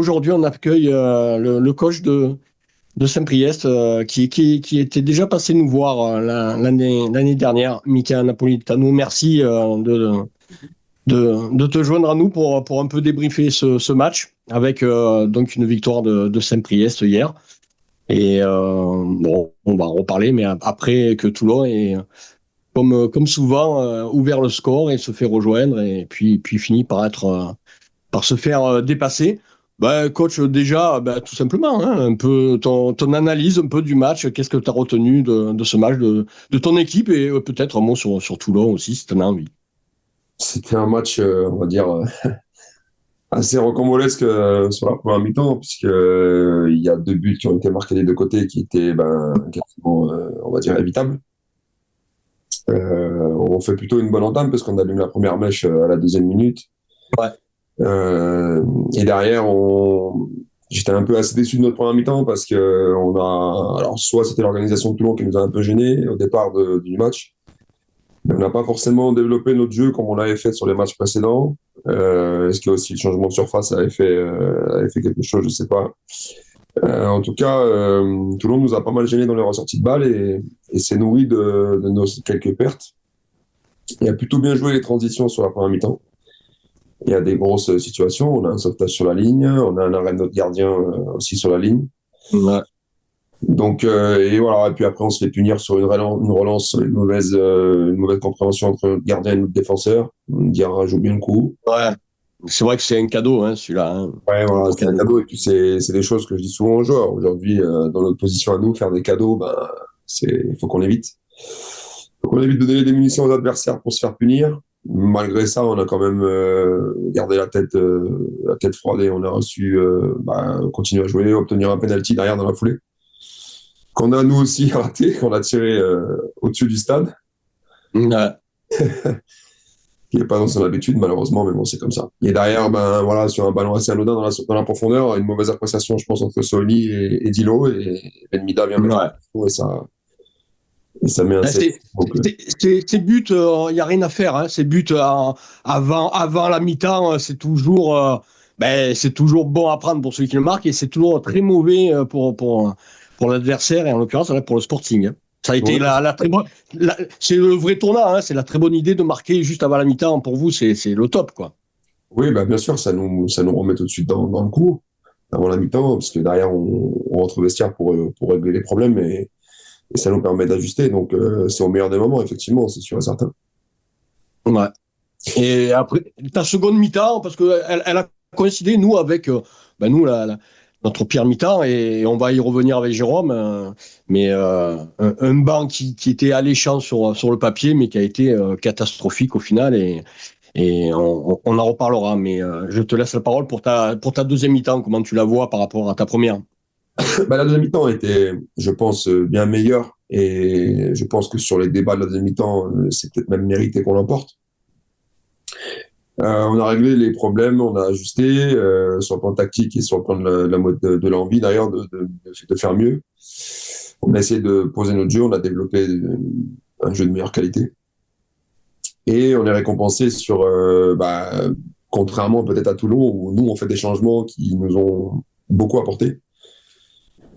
aujourd'hui, on accueille le coach de Saint-Priest qui était déjà passé nous voir l'année dernière, Mika Napolitano. Merci de te joindre à nous pour un peu débriefer ce match avec donc une victoire de Saint-Priest hier. Et bon, on va en reparler, mais après que Toulon est comme souvent ouvert le score et se fait rejoindre et puis finit par se faire dépasser. Bah, coach, déjà, bah, tout simplement, hein, un peu ton analyse un peu du match. Qu'est-ce que tu as retenu de ce match, de ton équipe et peut-être un mot sur Toulon aussi, si tu en as envie. C'était un match, on va dire, assez rocambolesque sur la première mi-temps, puisque il y a deux buts qui ont été marqués des deux côtés qui étaient quasiment, on va dire, évitables. On fait plutôt une bonne entame parce qu'on allume la première mèche à la deuxième minute. Ouais. Et derrière, j'étais un peu assez déçu de notre première mi-temps parce que alors soit c'était l'organisation de Toulon qui nous a un peu gênés au départ du match. On n'a pas forcément développé notre jeu comme on l'avait fait sur les matchs précédents. Est-ce que aussi le changement de surface avait fait quelque chose? Je sais pas. En tout cas, Toulon nous a pas mal gêné dans les ressorties de balles et s'est nourri de nos quelques pertes. Il a plutôt bien joué les transitions sur la première mi-temps. Il y a des grosses situations. On a un sauvetage sur la ligne, on a un arrêt de notre gardien aussi sur la ligne. Ouais. Donc, et voilà. Et puis après, on se fait punir sur une relance, une mauvaise compréhension entre notre gardien et notre défenseur. Diarra joue bien le coup. Ouais. C'est vrai que c'est un cadeau, hein, celui-là. Hein, Ouais, voilà, pour c'est un cadeau. Et puis, c'est des choses que je dis souvent aux joueurs. Aujourd'hui, dans notre position à nous, faire des cadeaux, il faut qu'on évite. Il faut qu'on évite de donner des munitions aux adversaires pour se faire punir. Malgré ça, on a quand même gardé la tête froide et on a reçu, continuer à jouer, obtenir un penalty derrière dans la foulée. Qu'on a nous aussi raté, qu'on a tiré au-dessus du stade, Ouais. qui n'est pas dans son habitude malheureusement, mais bon, c'est comme ça. Et derrière, voilà, sur un ballon assez anodin dans la profondeur, une mauvaise appréciation, je pense, entre Soli et Dilo, et Ben Mida vient mettre Ouais. et ça met un Ben, 7. Donc, ces buts, il n'y a rien à faire. Hein. Ces buts avant la mi-temps, c'est toujours bon à prendre pour celui qui le marque et c'est toujours très mauvais pour l'adversaire et en l'occurrence là, pour le Sporting. Hein. Ça a été ouais. la très bonne. C'est le vrai tournant. Hein. C'est la très bonne idée de marquer juste avant la mi-temps. Pour vous, c'est le top, quoi. Oui, bien sûr, ça nous remet tout de suite dans le coup, avant la mi-temps, parce que derrière, on rentre au vestiaire pour régler les problèmes et ça nous permet d'ajuster. Donc, c'est au meilleur des moments, effectivement, c'est sûr et certain. Ouais. Et après, ta seconde mi-temps, parce qu'elle a coïncidé, nous, avec nous, notre pire mi-temps, et on va y revenir avec Jérôme, mais un banc qui était alléchant sur le papier, mais qui a été catastrophique au final, et on en reparlera. Mais je te laisse la parole pour ta deuxième mi-temps, comment tu la vois par rapport à ta première. La deuxième mi-temps était, je pense, bien meilleure. Et je pense que sur les débats de la deuxième mi-temps, c'est peut-être même mérité qu'on l'emporte. On a réglé les problèmes, on a ajusté sur le plan tactique et sur le plan de l'envie d'ailleurs de faire mieux. On a essayé de poser notre jeu, on a développé un jeu de meilleure qualité. Et on est récompensé sur, contrairement peut-être à Toulon, où nous on fait des changements qui nous ont beaucoup apporté.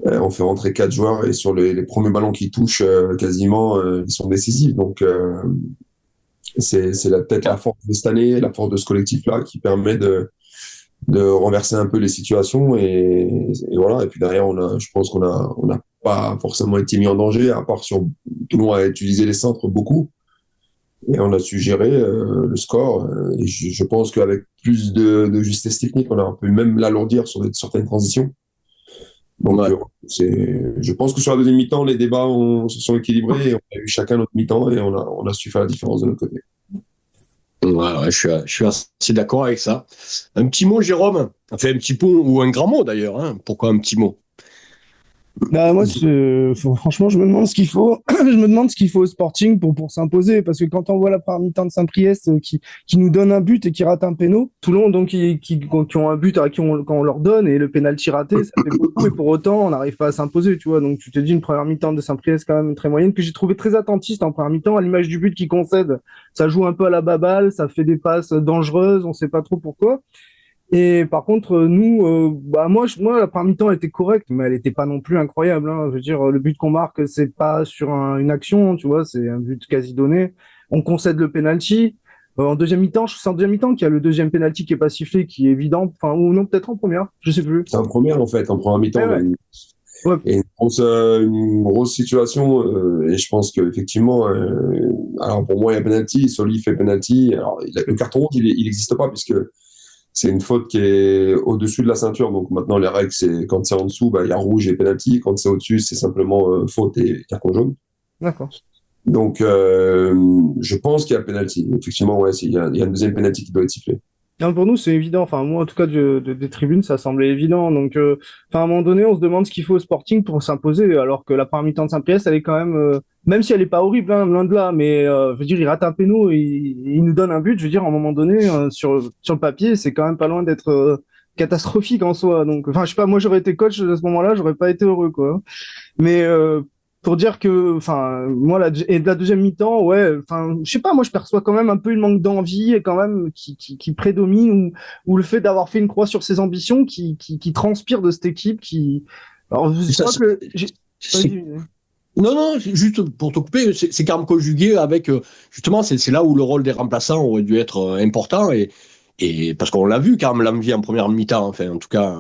On fait rentrer 4 joueurs et sur les premiers ballons qui touchent quasiment, ils sont décisifs. Donc c'est peut-être la force de cette année, la force de ce collectif-là qui permet de renverser un peu les situations et voilà. Et puis derrière, je pense on n'a pas forcément été mis en danger, à part sur tout le monde a utilisé les centres beaucoup et on a su gérer le score. Et je pense qu'avec plus de justesse technique, on a pu même l'alourdir sur certaines transitions. Donc, Ouais. je pense que sur la deuxième mi-temps, les débats se sont équilibrés et on a eu chacun notre mi-temps et on a su faire la différence de notre côté. Ouais, je suis assez d'accord avec ça. Un petit mot, Jérôme. Enfin, un petit mot ou un grand mot d'ailleurs. Hein. Pourquoi un petit mot? Moi, franchement, je me demande ce qu'il faut. Je me demande ce qu'il faut au Sporting pour s'imposer. Parce que quand on voit la première mi-temps de Saint-Priest qui nous donne un but et qui rate un péno, Toulon, donc, qui ont un but quand on leur donne et le pénalty raté, ça fait beaucoup. Et pour autant, on n'arrive pas à s'imposer, tu vois. Donc, tu te dis une première mi-temps de Saint-Priest quand même très moyenne que j'ai trouvé très attentiste en première mi-temps, à l'image du but qu'ils concèdent. Ça joue un peu à la baballe, ça fait des passes dangereuses, on ne sait pas trop pourquoi. Et par contre, nous, moi, la première mi-temps était correcte, mais elle était pas non plus incroyable, hein. Je veux dire, le but qu'on marque, c'est pas sur une action, tu vois, c'est un but quasi donné. On concède le penalty. En deuxième mi-temps, c'est en deuxième mi-temps qu'il y a le deuxième penalty qui est pas sifflé, qui est évident. Enfin, ou non, peut-être en première, je sais plus. C'est en première, en fait, en première mi-temps, Ouais, on a ouais. Ouais, une grosse situation, et je pense qu'effectivement, alors pour moi, il y a penalty, Soli fait penalty. Alors, le carton rouge, il n'existe pas, puisque c'est une faute qui est au-dessus de la ceinture. Donc maintenant, les règles, c'est quand c'est en dessous, bah, il y a rouge et penalty. Quand c'est au-dessus, c'est simplement faute et carton jaune. d'accord. Donc, je pense qu'il y a penalty. Effectivement, ouais, il y a une deuxième penalty qui doit être sifflée. Non, pour nous, c'est évident. Enfin, moi, en tout cas, des tribunes, ça semblait évident. Donc, enfin, à un moment donné, on se demande ce qu'il faut au Sporting pour s'imposer, alors que la première mi-temps de Saint-Priest, elle est quand même, même si elle est pas horrible, hein, loin de là, mais je veux dire, il rate un péno, il nous donne un but. Je veux dire, à un moment donné, sur le papier, c'est quand même pas loin d'être catastrophique en soi. Donc, enfin, je sais pas, moi, j'aurais été coach à ce moment-là, j'aurais pas été heureux, quoi. Mais pour dire que, enfin, moi, et de la deuxième mi-temps, ouais, enfin, je sais pas, moi, je perçois quand même un peu une manque d'envie et quand même qui prédomine ou le fait d'avoir fait une croix sur ses ambitions qui transpire de cette équipe qui. Alors, je Ça, crois que. c'est- Vas-y. Non, non, juste pour te couper, c'est quand même conjugué avec, justement, c'est là où le rôle des remplaçants aurait dû être important, et parce qu'on l'a vu quand même l'envie en première mi-temps, enfin, en tout cas,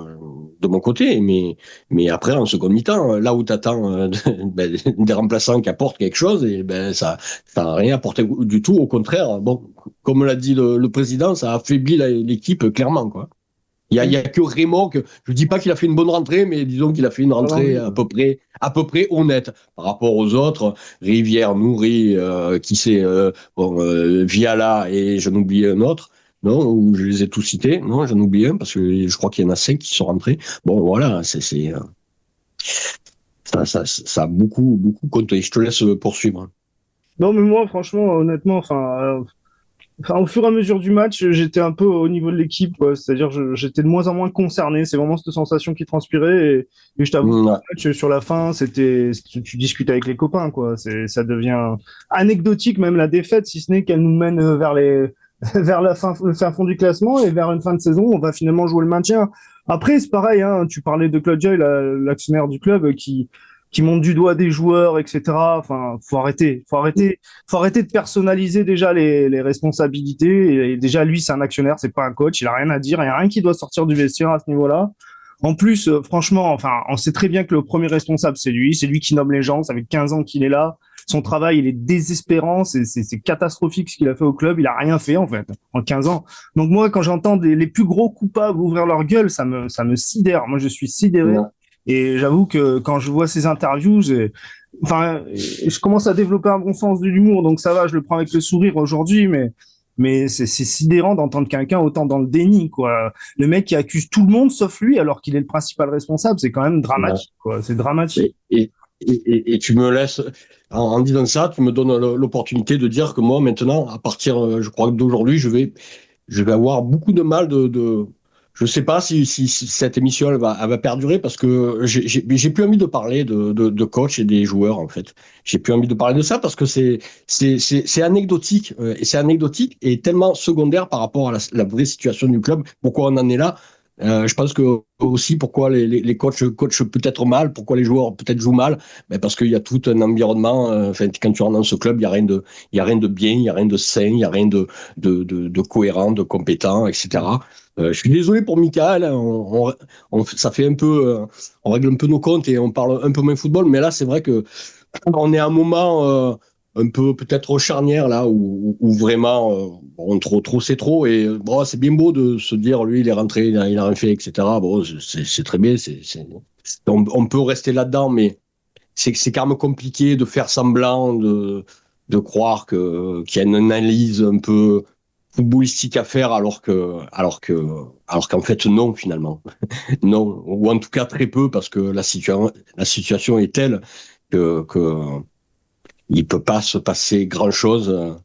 de mon côté, mais après, en seconde mi-temps, là où tu attends ben, des remplaçants qui apportent quelque chose, et ben, ça n'a rien apporté du tout, au contraire, bon, comme l'a dit le président, ça affaiblit l'équipe, clairement, quoi. Il y a que Raymond que je dis pas qu'il a fait une bonne rentrée, mais disons qu'il a fait une Pas rentrée l'envie, quoi. à peu près honnête par rapport aux autres. Rivière, Nourri, qui c'est Viala et j'en oublie un autre. Non, ou je les ai tous cités. Non, j'en oublie un parce que je crois qu'il y en a 5 qui sont rentrés. Bon, voilà, ça a beaucoup compté. Je te laisse poursuivre. Non, mais moi, franchement, honnêtement, enfin, au fur et à mesure du match, j'étais un peu au niveau de l'équipe, quoi. C'est-à-dire, j'étais de moins en moins concerné. C'est vraiment cette sensation qui transpirait. Et je t'avoue, Ouais. le match, sur la fin, tu discutes avec les copains, quoi. Ça devient anecdotique, même la défaite, si ce n'est qu'elle nous mène vers vers le fin fond du classement et vers une fin de saison, on va finalement jouer le maintien. Après, c'est pareil, hein. Tu parlais de Claude Joy, l'actionnaire du club, qui monte du doigt des joueurs, etc. Enfin, faut arrêter de personnaliser déjà les responsabilités. Et déjà, lui, c'est un actionnaire, c'est pas un coach. Il a rien à dire. Il y a rien qui doit sortir du vestiaire à ce niveau-là. En plus, franchement, enfin, on sait très bien que le premier responsable, c'est lui. C'est lui qui nomme les gens. Ça fait 15 ans qu'il est là. Son travail, il est désespérant. C'est catastrophique ce qu'il a fait au club. Il a rien fait, en fait, en 15 ans. Donc, moi, quand j'entends les plus gros coupables ouvrir leur gueule, ça me sidère. Moi, je suis sidéré. Ouais. Et j'avoue que quand je vois ces interviews, enfin, je commence à développer un bon sens de l'humour, donc ça va, je le prends avec le sourire aujourd'hui, mais c'est sidérant d'entendre quelqu'un autant dans le déni, quoi. Le mec qui accuse tout le monde sauf lui, alors qu'il est le principal responsable, c'est quand même Ouais. dramatique, quoi. C'est dramatique. Et tu me laisses, en disant ça, tu me donnes l'opportunité de dire que moi, maintenant, à partir, je crois que d'aujourd'hui, je vais avoir beaucoup de mal je sais pas si cette émission elle va perdurer parce que j'ai plus envie de parler de coach et des joueurs, en fait. J'ai plus envie de parler de ça parce que c'est anecdotique, et c'est anecdotique et tellement secondaire par rapport à la vraie situation du club. Pourquoi on en est là? Je pense que aussi pourquoi les coachent peut-être mal, pourquoi les joueurs peut-être jouent mal, ben parce qu'il y a tout un environnement. Enfin, quand tu rentres dans ce club, il y a rien de bien, il y a rien de sain, il y a rien de cohérent, de compétent, etc. Je suis désolé pour Michael, hein, ça fait un peu, on règle un peu nos comptes et on parle un peu moins football, mais là c'est vrai que on est à un moment un peu peut-être charnière là où vraiment bon, trop c'est trop et bon c'est bien beau de se dire lui il est rentré il a rien fait etc. Bon c'est très bien on peut rester là-dedans mais c'est quand même compliqué de faire semblant de croire que qu'il y a une analyse un peu footballistique à faire alors qu'en fait non finalement non ou en tout cas très peu parce que la situation est telle que il peut pas se passer grand-chose,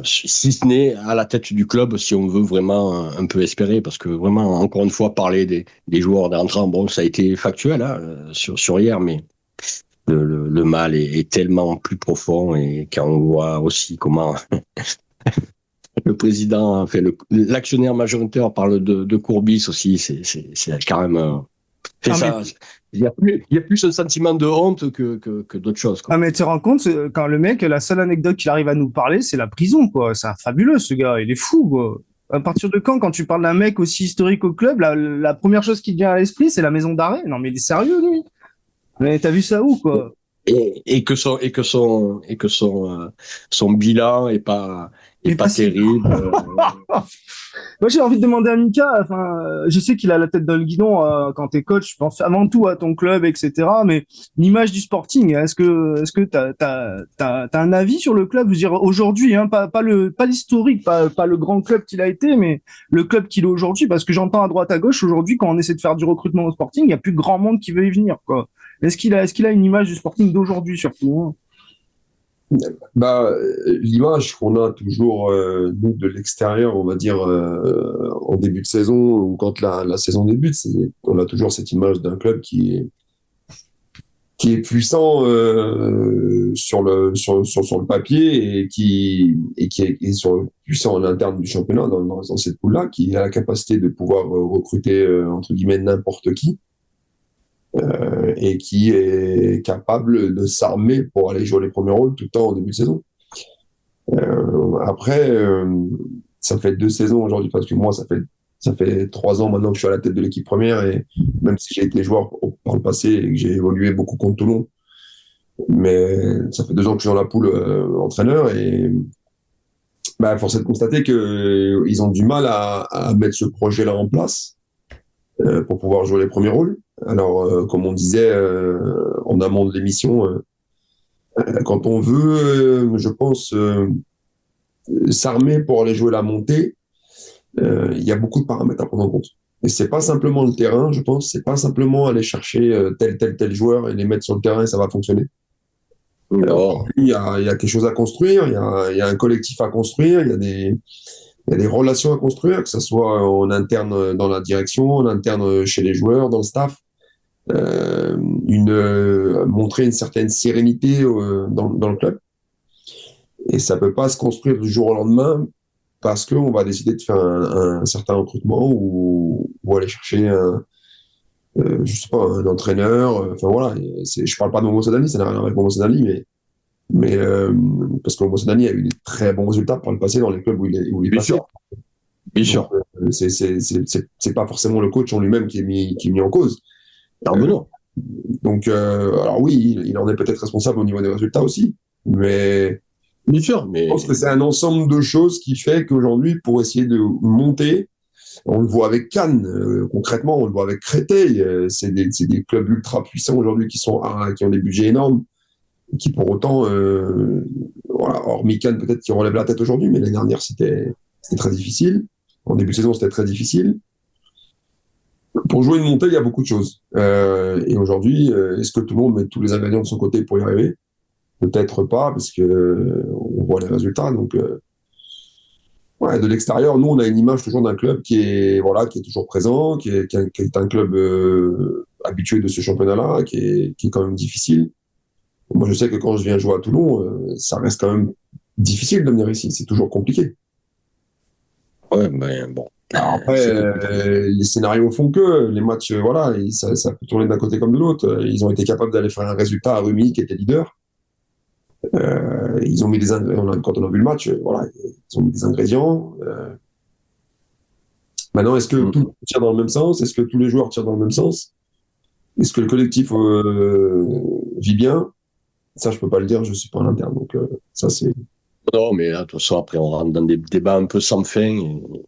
si ce n'est à la tête du club, si on veut vraiment un peu espérer, parce que vraiment, encore une fois, parler des joueurs d'entrant, bon, ça a été factuel hein, sur hier, mais le mal est tellement plus profond et quand on voit aussi comment le président, enfin, l'actionnaire majoritaire parle de Courbis aussi. C'est quand même. Ah, Ça, il y a plus un sentiment de honte que d'autres choses, quoi. Ah, mais tu te rends compte, quand le mec, la seule anecdote qu'il arrive à nous parler, c'est la prison, quoi. C'est un fabuleux, ce gars. Il est fou, quoi. À partir de quand tu parles d'un mec aussi historique au club, la première chose qui te vient à l'esprit, c'est la maison d'arrêt? Non, mais il est sérieux, lui. Mais t'as vu ça où, quoi? Son bilan est Mais pas pas si. terrible. Moi, j'ai envie de demander à Mika, enfin, je sais qu'il a la tête dans le guidon quand t'es coach, je pense avant tout à ton club, etc. Mais l'image du Sporting, est-ce que t'as un avis sur le club? Je veux dire, aujourd'hui, hein, pas l'historique, pas le grand club qu'il a été, mais le club qu'il est aujourd'hui, parce que j'entends à droite à gauche, aujourd'hui, quand on essaie de faire du recrutement au Sporting, il y a plus grand monde qui veut y venir, quoi. Est-ce qu'il a une image du Sporting d'aujourd'hui, surtout, hein? Bah, l'image qu'on a toujours, nous, de l'extérieur, on va dire, en début de saison ou quand la saison débute, on a toujours cette image d'un club qui est puissant sur le papier et qui est puissant en interne du championnat dans cette poule-là, qui a la capacité de pouvoir recruter entre guillemets n'importe qui et qui est capable de s'armer pour aller jouer les premiers rôles tout le temps en début de saison. Après, ça fait 2 saisons aujourd'hui parce que moi ça fait 3 ans maintenant que je suis à la tête de l'équipe première et même si j'ai été joueur par le passé et que j'ai évolué beaucoup contre Toulon, mais ça fait 2 ans que je suis dans la poule entraîneur et bah, force est de constater que ils ont du mal à mettre ce projet-là en place pour pouvoir jouer les premiers rôles. Alors, comme on disait en amont de l'émission, quand on veut, je pense, s'armer pour aller jouer la montée, il y a beaucoup de paramètres à prendre en compte. Et c'est pas simplement le terrain, je pense, c'est pas simplement aller chercher tel joueur et les mettre sur le terrain et ça va fonctionner. Alors, il y a quelque chose à construire, il y a un collectif à construire, il y a des relations à construire, que ce soit en interne dans la direction, en interne chez les joueurs, dans le staff. Montrer une certaine sérénité dans le club. Et ça peut pas se construire du jour au lendemain parce qu'on va décider de faire un certain recrutement ou aller chercher je sais pas, un entraîneur. Enfin voilà, je parle pas de Momo Sadani, ça n'a rien à voir avec Momo Sadani, mais parce que Momo Sadani a eu des très bons résultats par le passé dans les clubs où il est passé. Bien sûr. Donc, c'est pas forcément le coach en lui-même qui est mis en cause. Non. Donc, alors oui, il en est peut-être responsable au niveau des résultats aussi, mais bien sûr, mais je pense que c'est un ensemble de choses qui fait qu'aujourd'hui, pour essayer de monter, on le voit avec Cannes, concrètement, on le voit avec Créteil, c'est des clubs ultra puissants aujourd'hui qui ont des budgets énormes, qui pour autant, voilà, hormis Cannes peut-être qui relève la tête aujourd'hui, mais l'année dernière c'était très difficile. En début de saison, c'était très difficile. Pour jouer une montée, il y a beaucoup de choses. Et aujourd'hui, est-ce que tout le monde met tous les ingrédients de son côté pour y arriver? Peut-être pas, parce que on voit les résultats. Donc, ouais, de l'extérieur, nous, on a une image toujours d'un club qui est toujours présent, qui est un club habitué de ce championnat-là, qui est quand même difficile. Moi, je sais que quand je viens jouer à Toulon, ça reste quand même difficile de venir ici. C'est toujours compliqué. Ouais, mais bon. Alors après, les scénarios font que les matchs, voilà, ça peut tourner d'un côté comme de l'autre. Ils ont été capables d'aller faire un résultat à Rumi, qui était leader. Ils ont mis des ingrédients. Quand on a vu le match, voilà, ils ont mis des ingrédients. Maintenant, est-ce que tout le monde tire dans le même sens? Est-ce que tous les joueurs tirent dans le même sens? Est-ce que le collectif vit bien? Ça, je peux pas le dire. Je suis pas en interne, donc ça c'est. Non, mais là, de toute façon, après, on rentre dans des débats un peu sans fin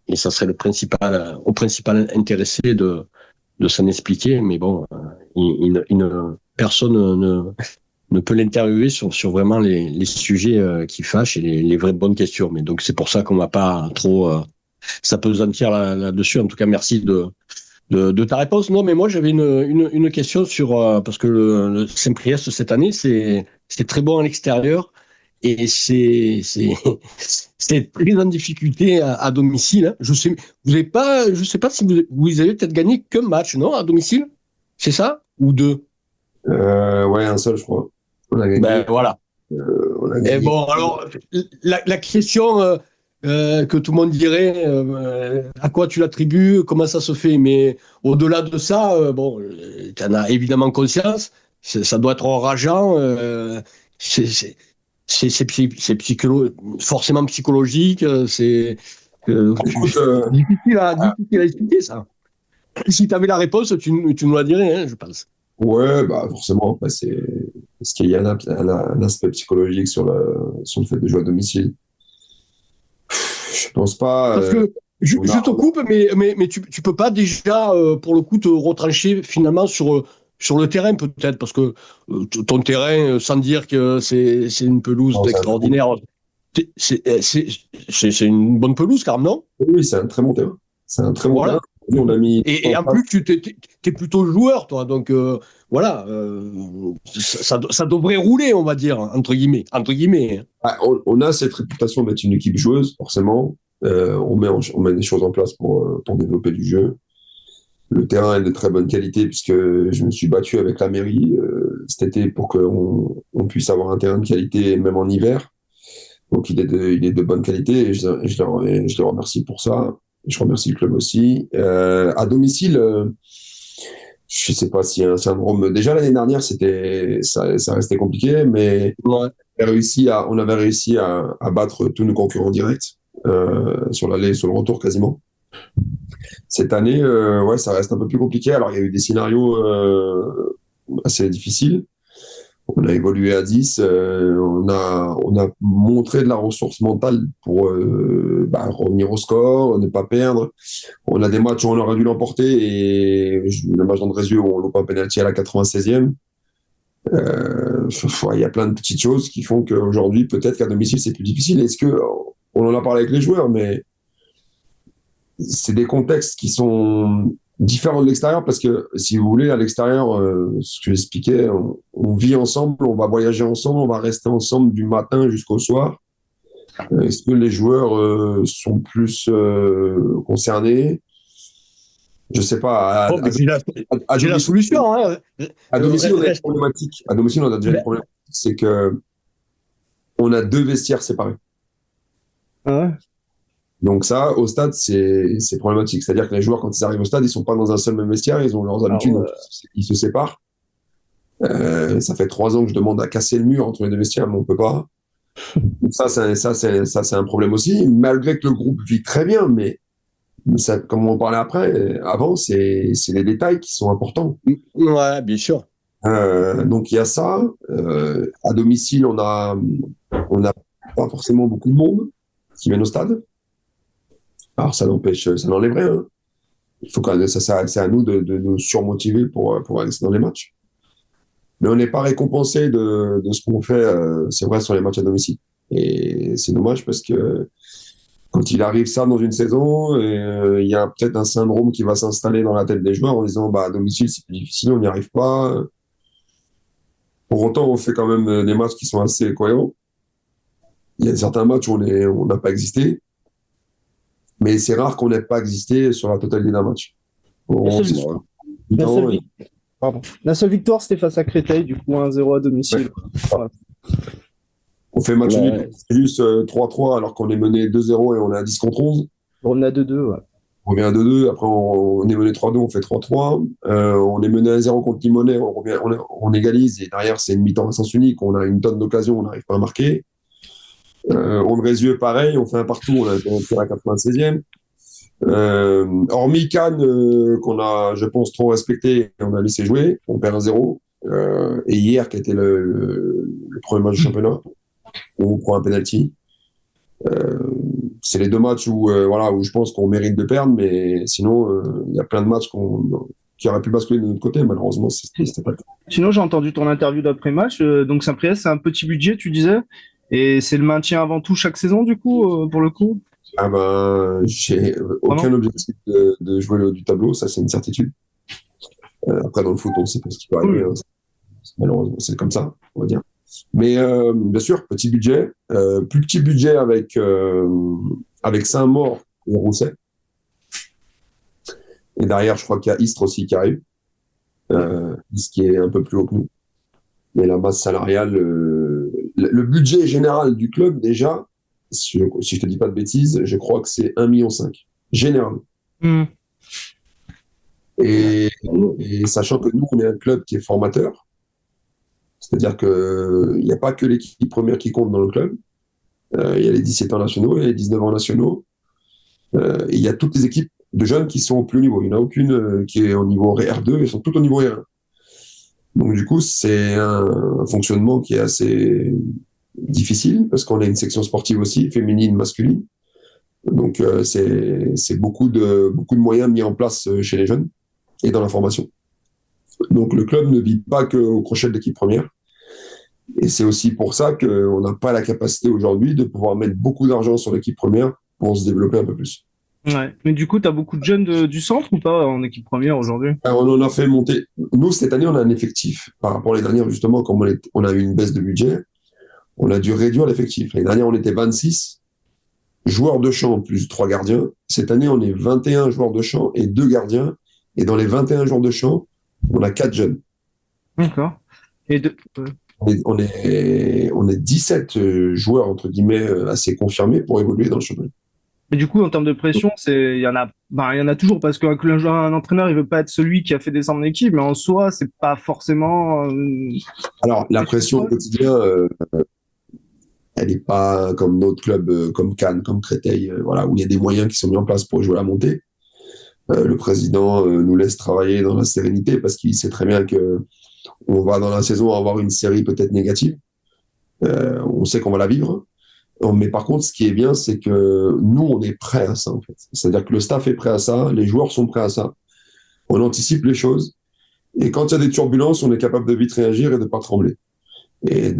et ça serait au principal intéressé de s'en expliquer. Mais bon, personne ne peut l'interviewer sur vraiment les sujets qui fâchent et les vraies bonnes questions. Mais donc, c'est pour ça qu'on va pas trop s'apesantir là-dessus. En tout cas, merci de ta réponse. Non, mais moi, j'avais une question parce que le Saint-Priest, cette année, c'est très bon à l'extérieur. Et c'est très en difficulté à domicile. Hein. Je sais pas si vous avez peut-être gagné qu'un match, non, à domicile? C'est ça? Ou deux? Ouais, un seul, je crois. On a gagné. Ben voilà. On a gagné. Et bon, alors, la question, que tout le monde dirait à quoi tu l'attribues, comment ça se fait. Mais au-delà de ça, bon, tu en as évidemment conscience, ça doit être enrageant, c'est c'est- forcément psychologique, Écoute, difficile à expliquer ça. Si tu avais la réponse, tu nous la dirais, hein, je pense. ouais, bah forcément, bah, c'est parce qu'il y a un aspect psychologique sur le fait de jouer à domicile. Je pense pas. Parce que je te coupe, mais tu peux pas déjà, pour le coup, te retrancher finalement sur le terrain, peut-être, parce que ton terrain, sans dire que c'est une pelouse Non, extraordinaire, c'est une bonne pelouse, quand même, non? oui, c'est un très bon terrain. C'est un très bon terrain. Voilà. On a mis Et en en place. plus, tu es plutôt joueur, toi, donc voilà, ça devrait rouler, on va dire, entre guillemets. Entre guillemets. Ah, on a cette réputation d'être une équipe joueuse, forcément. On met des choses en place pour développer du jeu. Le terrain est de très bonne qualité puisque je me suis battu avec la mairie cet été pour qu'on puisse avoir un terrain de qualité même en hiver. Donc il est de bonne qualité et je les remercie pour ça. Je remercie le club aussi. À domicile, je sais pas s'il y a un syndrome. Déjà l'année dernière, ça restait compliqué, mais Ouais. on avait réussi à battre tous nos concurrents directs sur l'aller et sur le retour quasiment. Cette année, ouais, ça reste un peu plus compliqué. Alors, il y a eu des scénarios assez difficiles. On a évolué à 10. On a montré de la ressource mentale pour revenir au score, ne pas perdre. On a des matchs où on aurait dû l'emporter et le match d'Andrézieux où on loupe un penalty à la 96e. Il y a plein de petites choses qui font qu'aujourd'hui, peut-être qu'à domicile, c'est plus difficile. On en a parlé avec les joueurs, mais c'est des contextes qui sont différents de l'extérieur parce que, si vous voulez, à l'extérieur, ce que j'expliquais, on vit ensemble, on va voyager ensemble, on va rester ensemble du matin jusqu'au soir. Est-ce que les joueurs sont plus concernés? Je sais pas. Bon, mais À j'ai la domicile, solution, hein. à domicile, on a une Reste. problématique. À domicile, on a déjà une problématique, c'est que on a deux vestiaires séparés. Ah ouais. Donc ça, au stade, c'est problématique. C'est-à-dire que les joueurs, quand ils arrivent au stade, ils sont pas dans un seul même vestiaire, ils ont leurs Ah habitudes, ouais. donc ils se séparent. Ça fait 3 ans que je demande à casser le mur entre les deux vestiaires, mais on peut pas. Donc c'est un problème aussi, malgré que le groupe vit très bien, mais ça, comme on en parlait avant, c'est les détails qui sont importants. Ouais, bien sûr. Donc il y a ça. À domicile, on n'a pas forcément beaucoup de monde qui viennent au stade. Alors ça n'enlève rien, hein. Il faut quand même, c'est à nous de nous surmotiver pour rester dans les matchs. Mais on n'est pas récompensé de ce qu'on fait, c'est vrai, sur les matchs à domicile. Et c'est dommage parce que quand il arrive ça dans une saison, il y a peut-être un syndrome qui va s'installer dans la tête des joueurs en disant, bah, à domicile, c'est plus difficile, on n'y arrive pas. Pour autant, on fait quand même des matchs qui sont assez cohérents. Il y a certains matchs où on n'a pas existé, mais c'est rare qu'on n'ait pas existé sur la totalité d'un match. La On, seule, c'est Bon, la seule souvent, vic- pardon. La seule victoire, c'était face à Créteil, du coup 1-0 à domicile. Voilà. on fait match nul, ouais. c'est juste 3-3 alors qu'on est mené 2-0 et on est à 10 contre 11. On a 2-2, ouais. On revient à 2-2, après on est mené 3-2, on fait 3-3. On est mené 1-0 contre Limonest, on égalise et derrière c'est une mi-temps à sens unique, on a une tonne d'occasions, on n'arrive pas à marquer. Andrézieux, pareil, on fait un partout, on a été tiré à la 96e. Hormis Cannes, qu'on a, je pense, trop respecté, on a laissé jouer, on perd 1-0. Et hier, qui était le premier match du championnat, on prend un penalty. C'est les deux matchs où je pense qu'on mérite de perdre, mais sinon, il y a plein de matchs qui auraient pu basculer de notre côté. Malheureusement, c'était pas le cas. Sinon, j'ai entendu ton interview d'après-match. Donc, Saint-Priest, c'est un petit budget, tu disais. Et c'est le maintien avant tout chaque saison, du coup, pour le coup. Ah ben, j'ai aucun Vraiment. objectif de jouer le haut du tableau, ça c'est une certitude. Après, dans le foot, on sait pas ce qui peut arriver, Oui. hein. Malheureusement, c'est comme ça, on va dire. Mais bien sûr, petit budget, plus petit budget avec Saint-Maur et Rousset. Et derrière, je crois qu'il y a Istres aussi qui arrive, ce qui est un peu plus haut que nous. Mais la masse salariale, le budget général du club, déjà, si je te dis pas de bêtises, je crois que c'est 1,5 million, général. Et sachant que nous, on est un club qui est formateur, c'est-à-dire qu'il n'y a pas que l'équipe première qui compte dans le club. Il y a les 17 ans nationaux, il y a les 19 ans nationaux. Et il y a toutes les équipes de jeunes qui sont au plus haut niveau. Il n'y en a aucune qui est au niveau R2, ils sont toutes au niveau R1. Donc du coup, c'est un fonctionnement qui est assez difficile parce qu'on a une section sportive aussi, féminine, masculine. Donc c'est beaucoup de moyens mis en place chez les jeunes et dans la formation. Donc le club ne vit pas qu'au crochet de l'équipe première. Et c'est aussi pour ça qu'on n'a pas la capacité aujourd'hui de pouvoir mettre beaucoup d'argent sur l'équipe première pour se développer un peu plus. Ouais. Mais du coup, tu as beaucoup de jeunes du centre ou pas en équipe première aujourd'hui? Alors, on en a fait monter. Nous, cette année, on a un effectif. Par rapport à l'année dernière, justement, comme on a eu une baisse de budget, on a dû réduire l'effectif. L'année dernière, on était 26 joueurs de champ plus 3 gardiens. Cette année, on est 21 joueurs de champ et 2 gardiens. Et dans les 21 joueurs de champ, on a 4 jeunes. D'accord. On est 17 joueurs, entre guillemets, assez confirmés pour évoluer dans le championnat. Et du coup, en termes de pression, il y en a toujours parce un entraîneur, il veut pas être celui qui a fait descendre l'équipe, mais en soi, c'est pas forcément. Alors, la pression au quotidien, elle n'est pas comme d'autres clubs, comme Cannes, comme Créteil, voilà, où il y a des moyens qui sont mis en place pour jouer à la montée. Le président nous laisse travailler dans la sérénité parce qu'il sait très bien que on va dans la saison avoir une série peut-être négative. On sait qu'on va la vivre. Mais par contre, ce qui est bien, c'est que nous, on est prêts à ça, en fait. C'est-à-dire que le staff est prêt à ça, les joueurs sont prêts à ça. On anticipe les choses. Et quand il y a des turbulences, on est capable de vite réagir et de ne pas trembler. Et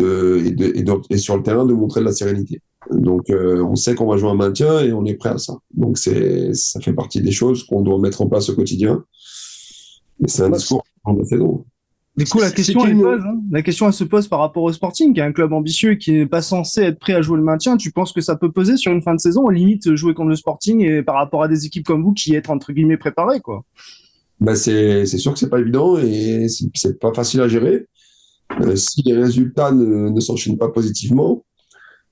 sur le terrain, de montrer de la sérénité. Donc, on sait qu'on va jouer un maintien et on est prêt à ça. Donc, ça fait partie des choses qu'on doit mettre en place au quotidien. Et c'est un discours qu'on a fait donc. Du coup, la question elle se pose par rapport au Sporting, qui est un club ambitieux et qui n'est pas censé être prêt à jouer le maintien. Tu penses que ça peut peser sur une fin de saison, limite jouer contre le Sporting et par rapport à des équipes comme vous qui êtes entre guillemets préparées, quoi? Ben c'est sûr que c'est pas évident et c'est pas facile à gérer. Si les résultats ne s'enchaînent pas positivement,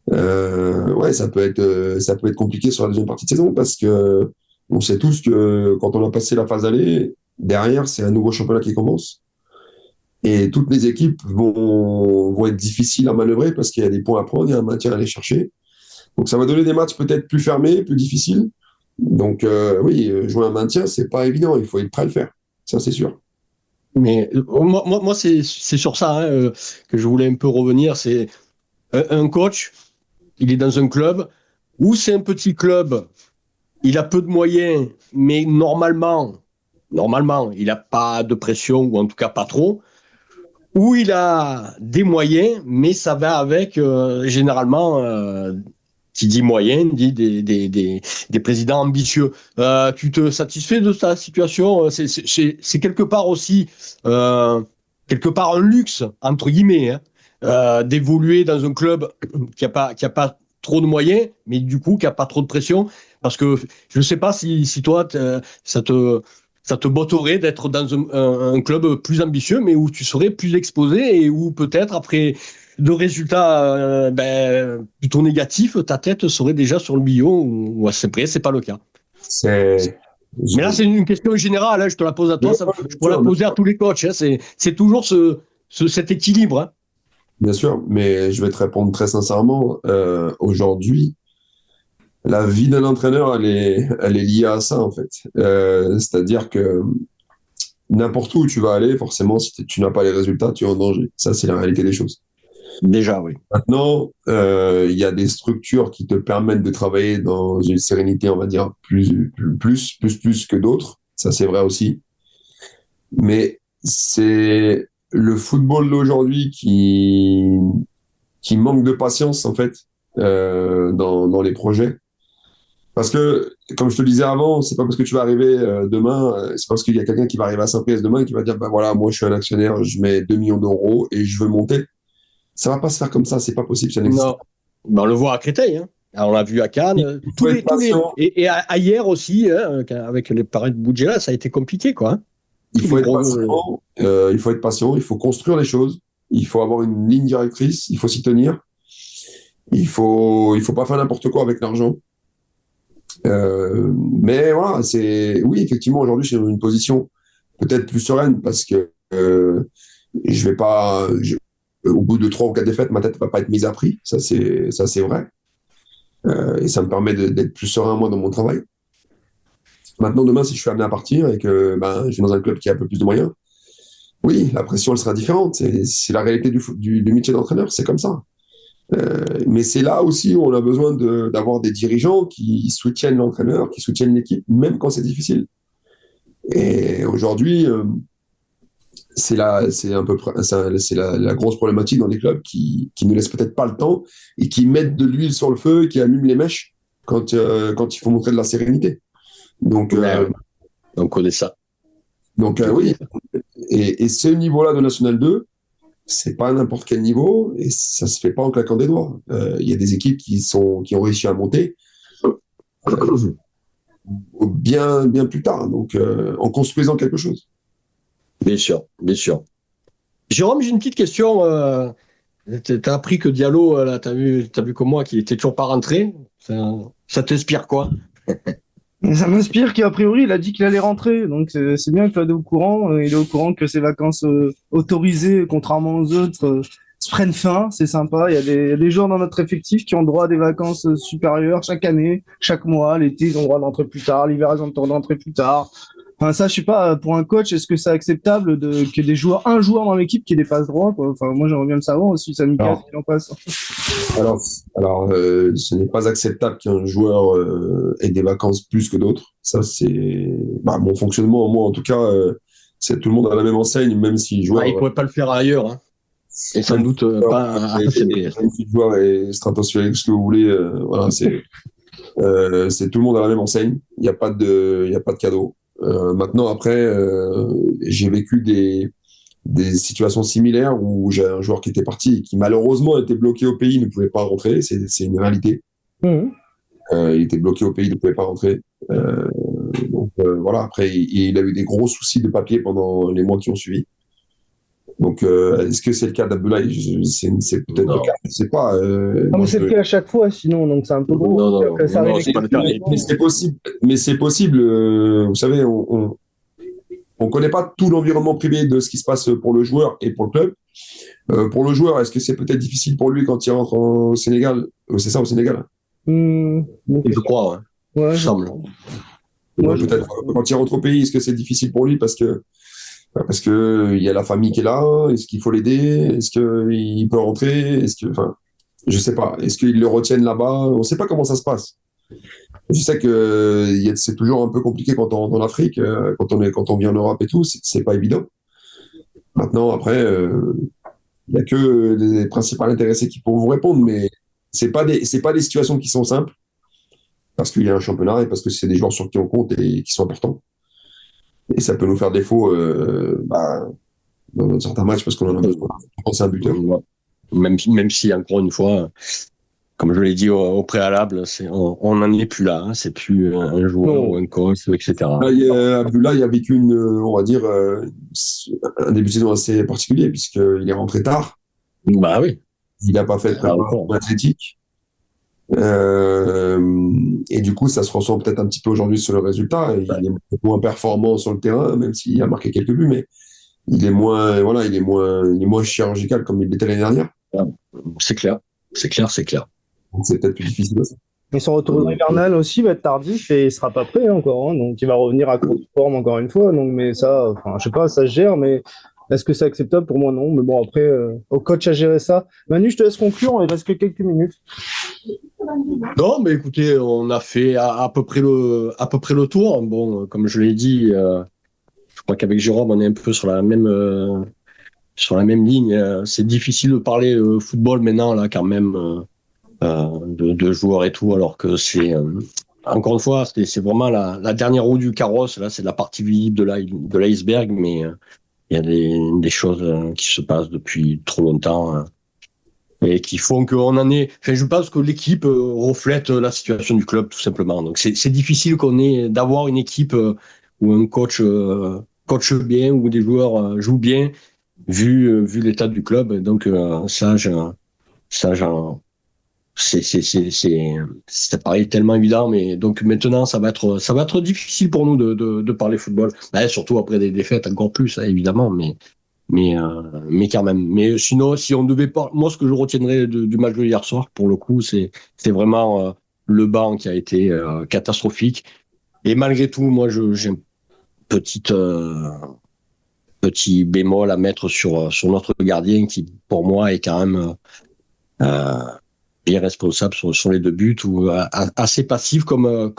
ouais, ça peut être compliqué sur la deuxième partie de saison parce que on sait tous que quand on a passé la phase aller, derrière c'est un nouveau championnat qui commence. Et toutes les équipes vont être difficiles à manœuvrer parce qu'il y a des points à prendre, il y a un maintien à aller chercher. Donc ça va donner des matchs peut-être plus fermés, plus difficiles. Donc oui, jouer un maintien, c'est pas évident, il faut être prêt à le faire. Ça, c'est sûr. Mais moi c'est sur ça que je voulais un peu revenir. C'est un coach, il est dans un club où c'est un petit club, il a peu de moyens, mais normalement, il n'a pas de pression, ou en tout cas pas trop. Où il a des moyens, mais ça va avec généralement, qui dit moyen, dit des présidents ambitieux. Tu te satisfais de ta situation? C'est quelque part aussi, quelque part un luxe, entre guillemets, d'évoluer dans un club qui a pas trop de moyens, mais du coup qui a pas trop de pression. Parce que je ne sais pas si toi, ça te botterait d'être dans un club plus ambitieux, mais où tu serais plus exposé et où peut-être après de résultats plutôt négatifs, ta tête serait déjà sur le billot ou assez près, c'est pas le cas. Mais là, c'est une question générale, je te la pose à toi, je pourrais la poser à tous les coachs. C'est toujours cet équilibre. Hein. Bien sûr, mais je vais te répondre très sincèrement. Aujourd'hui, la vie d'un entraîneur, elle est liée à ça, en fait. C'est-à-dire que n'importe où tu vas aller, forcément, si tu n'as pas les résultats, tu es en danger. Ça, c'est la réalité des choses. Déjà, oui. Maintenant, il y a des structures qui te permettent de travailler dans une sérénité, on va dire, plus que d'autres. Ça, c'est vrai aussi. Mais c'est le football d'aujourd'hui qui manque de patience, en fait, dans les projets. Parce que, comme je te le disais avant, c'est pas parce que tu vas arriver demain, c'est parce qu'il y a quelqu'un qui va arriver à Saint-Priest demain et qui va dire, bah voilà, moi je suis un actionnaire, je mets 2 millions d'euros et je veux monter. Ça va pas se faire comme ça, c'est pas possible, ça n'existe pas. Ben, on le voit à Créteil, hein. Alors, on l'a vu à Cannes, et à hier aussi, hein, avec les pareils de budget là, ça a été compliqué, quoi. Hein. Il faut être patient, il faut construire les choses, il faut avoir une ligne directrice, il faut s'y tenir. il faut pas faire n'importe quoi avec l'argent. Mais voilà, oui, effectivement, aujourd'hui, je suis dans une position peut-être plus sereine parce que je vais pas, au bout de 3 ou 4 défaites, ma tête va pas être mise à prix. Ça c'est vrai. Et ça me permet d'être plus serein, moi, dans mon travail. Maintenant, demain, si je suis amené à partir et que je vais dans un club qui a un peu plus de moyens, oui, la pression, elle sera différente. C'est la réalité du métier d'entraîneur, c'est comme ça. Mais c'est là aussi où on a besoin d'avoir des dirigeants qui soutiennent l'entraîneur, qui soutiennent l'équipe, même quand c'est difficile. Et aujourd'hui, c'est un peu, c'est la grosse problématique dans les clubs qui ne laissent peut-être pas le temps et qui mettent de l'huile sur le feu et qui allument les mèches quand il faut montrer de la sérénité. Donc, on connaît ça. donc oui. Et ce niveau-là de National 2, c'est pas n'importe quel niveau et ça se fait pas en claquant des doigts. Il y a des équipes qui ont réussi à monter bien plus tard, donc en construisant quelque chose. Bien sûr, bien sûr. Jérôme, j'ai une petite question. T'as appris que Diallo, là, t'as vu comme moi, qu'il était toujours pas rentré. Ça t'inspire quoi? Ça m'inspire qu'a priori, il a dit qu'il allait rentrer. Donc, c'est bien que tu es au courant. Il est au courant que ses vacances autorisées, contrairement aux autres, se prennent fin. C'est sympa. Il y a des joueurs dans notre effectif qui ont droit à des vacances supérieures chaque année, chaque mois. L'été, ils ont droit d'entrer plus tard. L'hiver, ils ont droit d'entrer plus tard. Enfin, ça, je sais pas, pour un coach, est-ce que c'est acceptable que un joueur dans l'équipe qui dépasse droit, quoi. Enfin, moi, j'aimerais bien le savoir aussi, ça casse qu'il en passe. Ce n'est pas acceptable qu'un joueur ait des vacances plus que d'autres. Ça, c'est mon fonctionnement. Moi, en tout cas, c'est tout le monde à la même enseigne, même si le joueur. Il pourrait pas le faire ailleurs, hein. Et sans doute pas à CPS. Même si le joueur est stratosphérique, ce que vous voulez, voilà, c'est tout le monde à la même enseigne. Il n'y a pas de cadeau. Maintenant, après, j'ai vécu des situations similaires où j'ai un joueur qui était parti et qui malheureusement était bloqué au pays, ne pouvait pas rentrer. C'est une réalité. Mmh. Il était bloqué au pays, il ne pouvait pas rentrer. Donc voilà, après, il a eu des gros soucis de papier pendant les mois qui ont suivi. Donc, est-ce que c'est le cas d'Abdoulaye? C'est peut-être le cas, je ne sais pas. Mais c'est le cas à chaque fois, sinon, donc c'est un peu gros. Non, c'est pas le cas. Mais c'est possible. Mais c'est possible. Vous savez, on connaît pas tout l'environnement privé de ce qui se passe pour le joueur et pour le club. Pour le joueur, est-ce que c'est peut-être difficile pour lui quand il rentre au Sénégal? C'est ça, au Sénégal? Je crois, ouais. Je semble. Peut-être quand il rentre au pays, est-ce que c'est difficile pour lui parce que il y a la famille qui est là? Est-ce qu'il faut l'aider? Est-ce qu'il peut rentrer? Je sais pas. Est-ce qu'ils le retiennent là-bas? On sait pas comment ça se passe. Je sais que c'est toujours un peu compliqué quand on rentre en Afrique, quand on vit en Europe et tout, c'est pas évident. Maintenant, après, il y a que les principaux intéressés qui pourront vous répondre, mais c'est pas des situations qui sont simples parce qu'il y a un championnat et parce que c'est des joueurs sur qui on compte et qui sont importants. Et ça peut nous faire défaut dans certains matchs parce qu'on en a besoin. C'est un buteur. Même si, encore une fois, comme je l'ai dit au préalable, on n'en est plus là. Hein. C'est plus un joueur ou un coach, etc. Abdoulaye a vécu on va dire, un début de saison assez particulier puisqu'il est rentré tard. Bah oui. Il n'a pas fait de préparation athlétique. Et du coup, ça se ressent peut-être un petit peu aujourd'hui sur le résultat. Il est moins performant sur le terrain, même s'il a marqué quelques buts, mais il est moins chirurgical comme il l'était l'année dernière. C'est clair. Donc c'est peut-être plus difficile aussi. Mais son retour hivernal aussi va être tardif et il sera pas prêt encore. Hein, donc il va revenir à courte forme encore une fois. Donc, mais ça, je sais pas, ça se gère, mais est-ce que c'est acceptable? Pour moi, non. Mais bon, après, au coach à gérer ça. Manu, je te laisse conclure. Il reste que quelques minutes. Non, mais écoutez, on a fait à peu près le tour. Bon, comme je l'ai dit, je crois qu'avec Jérôme, on est un peu sur la même ligne. C'est difficile de parler football maintenant, là, quand même, de joueurs et tout, alors que c'est, encore une fois, c'est vraiment la dernière roue du carrosse. Là, c'est la partie visible de l'iceberg, mais il y a des choses qui se passent depuis trop longtemps. Et qui font qu'on en est. Enfin, je pense que l'équipe reflète la situation du club, tout simplement. Donc, c'est difficile d'avoir une équipe où un coach coach bien, où des joueurs jouent bien, vu l'état du club. Donc, ça, ça paraît tellement évident, mais donc maintenant ça va être difficile pour nous de parler football. Surtout après des défaites encore plus, hein, évidemment, mais quand même. Mais sinon, si on devait pas, moi ce que je retiendrai du match de hier soir, pour le coup, c'est vraiment le banc qui a été catastrophique. Et malgré tout, moi j'ai un petit bémol à mettre sur notre gardien qui, pour moi, est quand même bien responsable sur les deux buts ou assez passif comme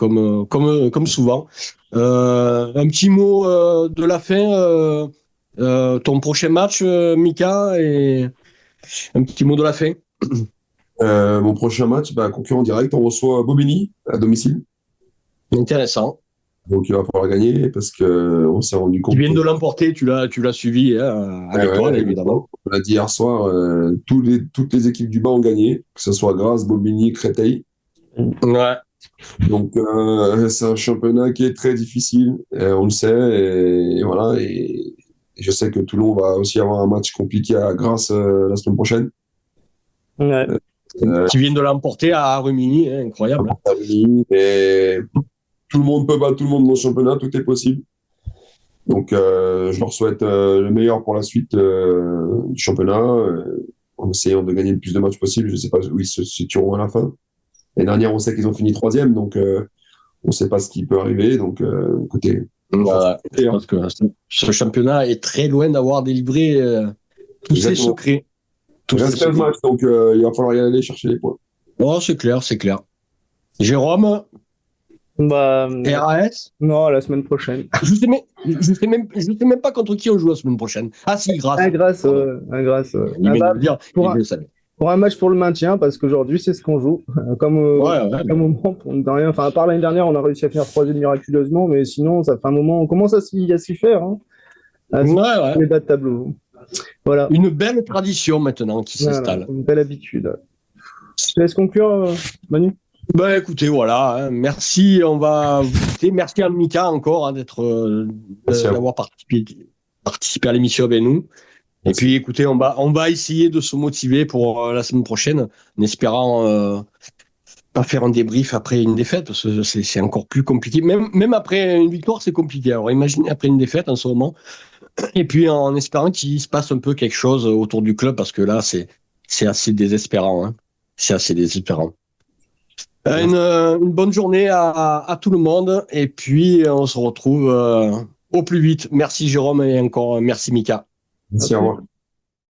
souvent. Un petit mot de la fin. Ton prochain match, Mika, et un petit mot de la fin. Mon prochain match, concurrent direct, on reçoit Bobigny à domicile. Intéressant. Donc il va falloir gagner parce qu'on s'est rendu compte. Qui viennent de l'emporter, tu l'as suivi hein, à l'étoile, évidemment. On l'a dit hier soir, toutes les équipes du bas ont gagné, que ce soit Grasse, Bobigny, Créteil. Ouais. Donc c'est un championnat qui est très difficile, on le sait, et voilà. Et je sais que Toulon va aussi avoir un match compliqué à Grasse la semaine prochaine. Ouais. Qui viennent de l'emporter à Rumilly, hein, incroyable. Et tout le monde peut battre tout le monde dans le championnat, tout est possible. Donc je leur souhaite le meilleur pour la suite du championnat, en essayant de gagner le plus de matchs possible. Je ne sais pas où ils se situeront à la fin. L'année dernière, on sait qu'ils ont fini 3e, donc on ne sait pas ce qui peut arriver. Donc écoutez, je pense que ce championnat est très loin d'avoir délivré tous ses secrets. Il reste 15 matchs, donc il va falloir y aller chercher les points. Oh, c'est clair. Jérôme, RAS? Non, la semaine prochaine. Je sais même pas contre qui on joue la semaine prochaine. Ah si, Grasse. Grasse. Pour un match pour le maintien, parce qu'aujourd'hui, c'est ce qu'on joue. Comme un moment, enfin, à part l'année dernière, on a réussi à finir 3e miraculeusement, mais sinon, ça fait un moment, on commence à s'y faire. Hein. Les bas de tableau. Voilà. Une belle tradition maintenant qui s'installe. Une belle habitude. Je te laisse conclure, Manu. Écoutez, voilà. Hein, merci. On va vous quitter. Merci à Mika encore hein, d'avoir participé à l'émission avec nous. Et puis, écoutez, on va essayer de se motiver pour la semaine prochaine, en espérant pas faire un débrief après une défaite, parce que c'est encore plus compliqué. Même après une victoire, c'est compliqué. Alors, imaginez après une défaite en ce moment. Et puis, en espérant qu'il se passe un peu quelque chose autour du club, parce que là, c'est assez désespérant. Hein. C'est assez désespérant. Une bonne journée à tout le monde. Et puis, on se retrouve au plus vite. Merci, Jérôme, et encore merci, Mika. Merci, au revoir.